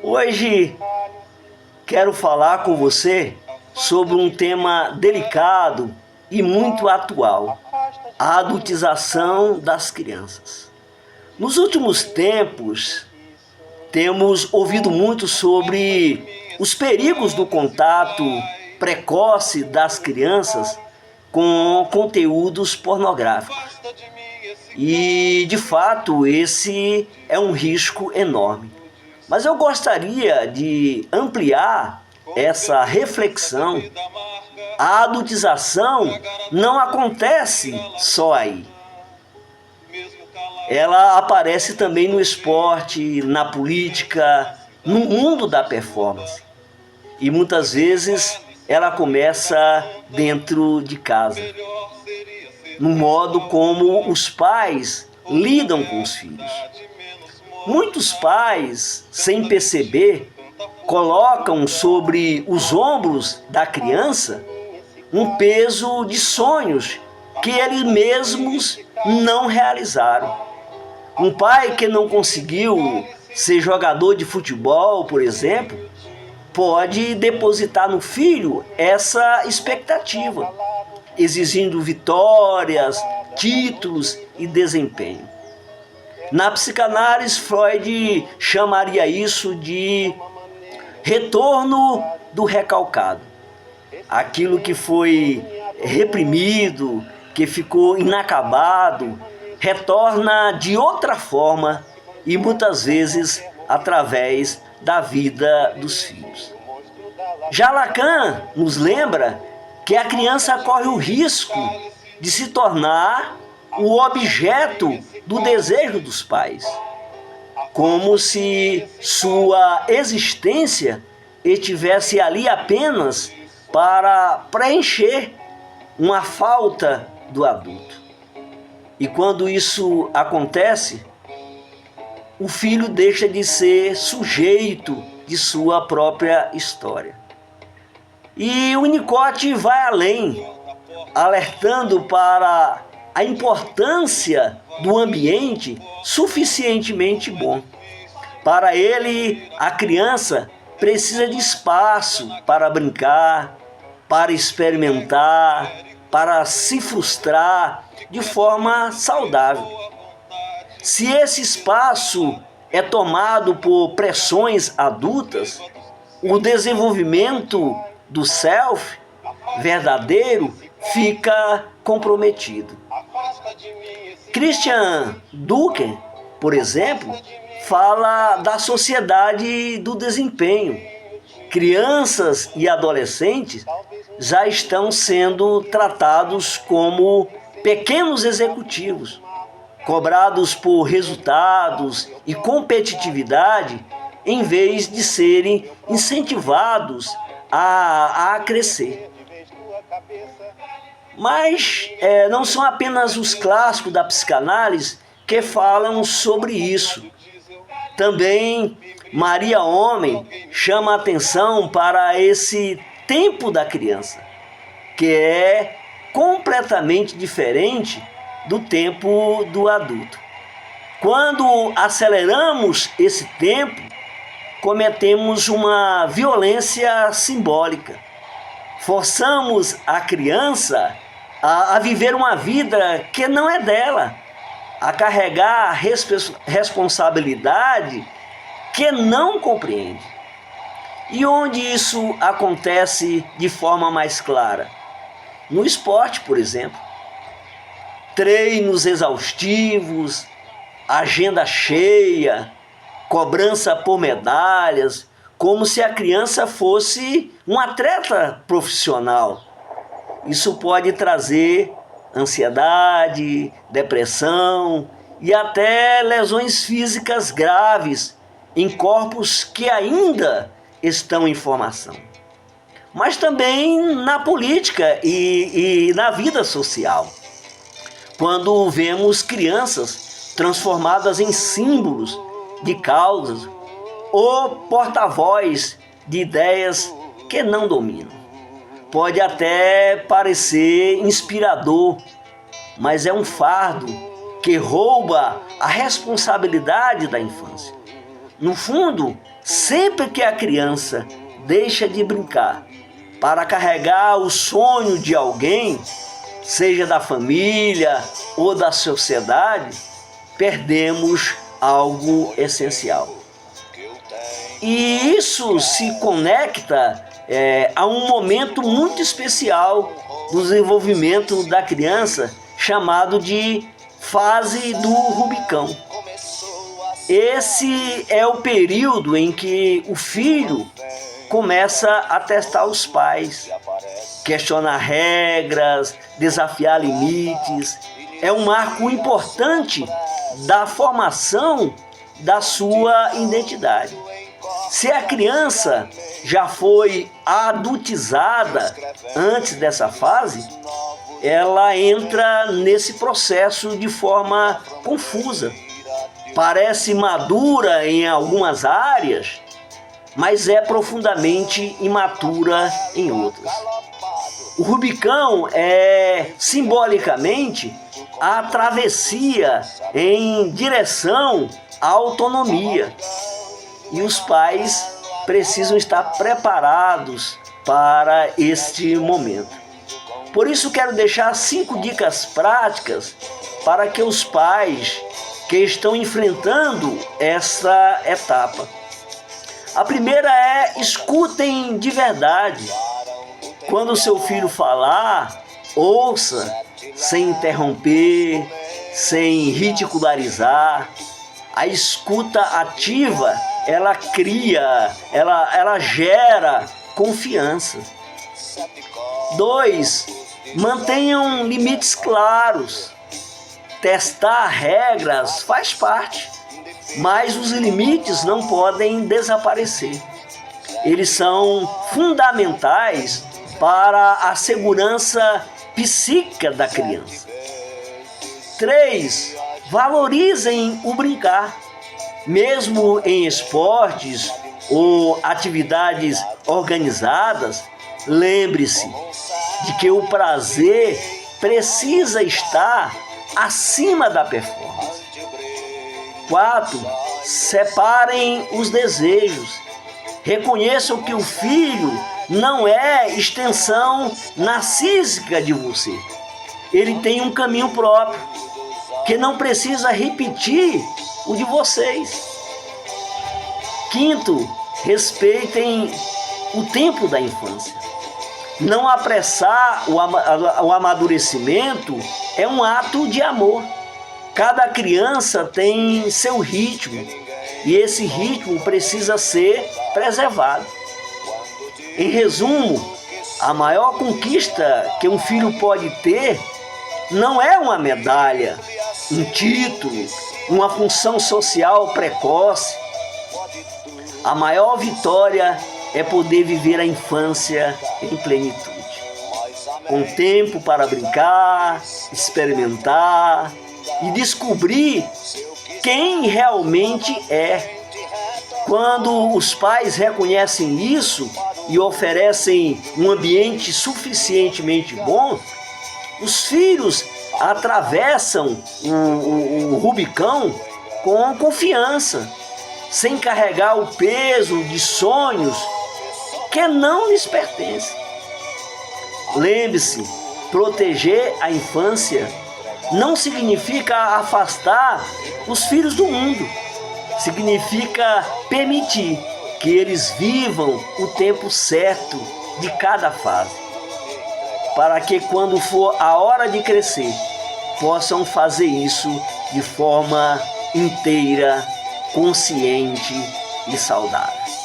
Hoje quero falar com você sobre um tema delicado e muito atual: a adultização das crianças. Nos últimos tempos, temos ouvido muito sobre os perigos do contato precoce das crianças com conteúdos pornográficos. E, de fato, esse é um risco enorme. Mas eu gostaria de ampliar essa reflexão. A adultização não acontece só aí. Ela aparece também no esporte, na política, no mundo da performance. E muitas vezes ela começa dentro de casa, no modo como os pais lidam com os filhos. Muitos pais, sem perceber, colocam sobre os ombros da criança um peso de sonhos que eles mesmos não realizaram. Um pai que não conseguiu ser jogador de futebol, por exemplo, pode depositar no filho essa expectativa, exigindo vitórias, títulos e desempenho. Na psicanálise, Freud chamaria isso de retorno do recalcado. Aquilo que foi reprimido, que ficou inacabado, retorna de outra forma e muitas vezes através da vida dos filhos. Já Lacan nos lembra que a criança corre o risco de se tornar o objeto do desejo dos pais, como se sua existência estivesse ali apenas para preencher uma falta do adulto. E quando isso acontece, o filho deixa de ser sujeito de sua própria história. E o Winnicott vai além, alertando para a importância do ambiente suficientemente bom. Para ele, a criança precisa de espaço para brincar, para experimentar, para se frustrar de forma saudável. Se esse espaço é tomado por pressões adultas, o desenvolvimento do self verdadeiro fica comprometido. Christian Dunker, por exemplo, fala da sociedade do desempenho. Crianças e adolescentes já estão sendo tratados como pequenos executivos, cobrados por resultados e competitividade, em vez de serem incentivados a crescer. Mas não são apenas os clássicos da psicanálise que falam sobre isso. Também Maria Homem chama a atenção para esse tempo da criança, que é completamente diferente do tempo do adulto. Quando aceleramos esse tempo, cometemos uma violência simbólica. Forçamos a criança a viver uma vida que não é dela, a carregar responsabilidade que não compreende. E onde isso acontece de forma mais clara? No esporte, por exemplo. Treinos exaustivos, agenda cheia, cobrança por medalhas, como se a criança fosse um atleta profissional. Isso pode trazer ansiedade, depressão e até lesões físicas graves em corpos que ainda estão em formação. Mas também na política e na vida social. Quando vemos crianças transformadas em símbolos de causas ou porta-voz de ideias que não dominam. Pode até parecer inspirador, mas é um fardo que rouba a responsabilidade da infância. No fundo, sempre que a criança deixa de brincar para carregar o sonho de alguém, seja da família ou da sociedade, perdemos algo essencial. E isso se conecta a um momento muito especial do desenvolvimento da criança, chamado de fase do Rubicão. Esse é o período em que o filho começa a testar os pais, questionar regras, desafiar limites. É um marco importante da formação da sua identidade. Se a criança já foi adultizada antes dessa fase, ela entra nesse processo de forma confusa. Parece madura em algumas áreas, mas é profundamente imatura em outras. O Rubicão é, simbolicamente, a travessia em direção à autonomia. E os pais precisam estar preparados para este momento. Por isso quero deixar 5 dicas práticas para que os pais que estão enfrentando essa etapa. A primeira é: escutem de verdade. Quando o seu filho falar, ouça sem interromper, sem ridicularizar. A escuta ativa, ela cria, ela gera confiança. 2, mantenham limites claros. Testar regras faz parte, mas os limites não podem desaparecer. Eles são fundamentais para a segurança psíquica da criança. 3, valorizem o brincar. Mesmo em esportes ou atividades organizadas, lembre-se de que o prazer precisa estar acima da performance. 4, separem os desejos. Reconheçam que o filho não é extensão narcísica de você. Ele tem um caminho próprio, que não precisa repetir o de vocês. 5, respeitem o tempo da infância. Não apressar o amadurecimento é um ato de amor. Cada criança tem seu ritmo e esse ritmo precisa ser preservado. Em resumo, a maior conquista que um filho pode ter não é uma medalha, um título, uma função social precoce. A maior vitória é poder viver a infância em plenitude, com tempo para brincar, experimentar e descobrir quem realmente é. Quando os pais reconhecem isso e oferecem um ambiente suficientemente bom, os filhos atravessam o Rubicão com confiança, sem carregar o peso de sonhos que não lhes pertencem. Lembre-se, proteger a infância não significa afastar os filhos do mundo. Significa permitir que eles vivam o tempo certo de cada fase, para que quando for a hora de crescer, possam fazer isso de forma inteira, consciente e saudável.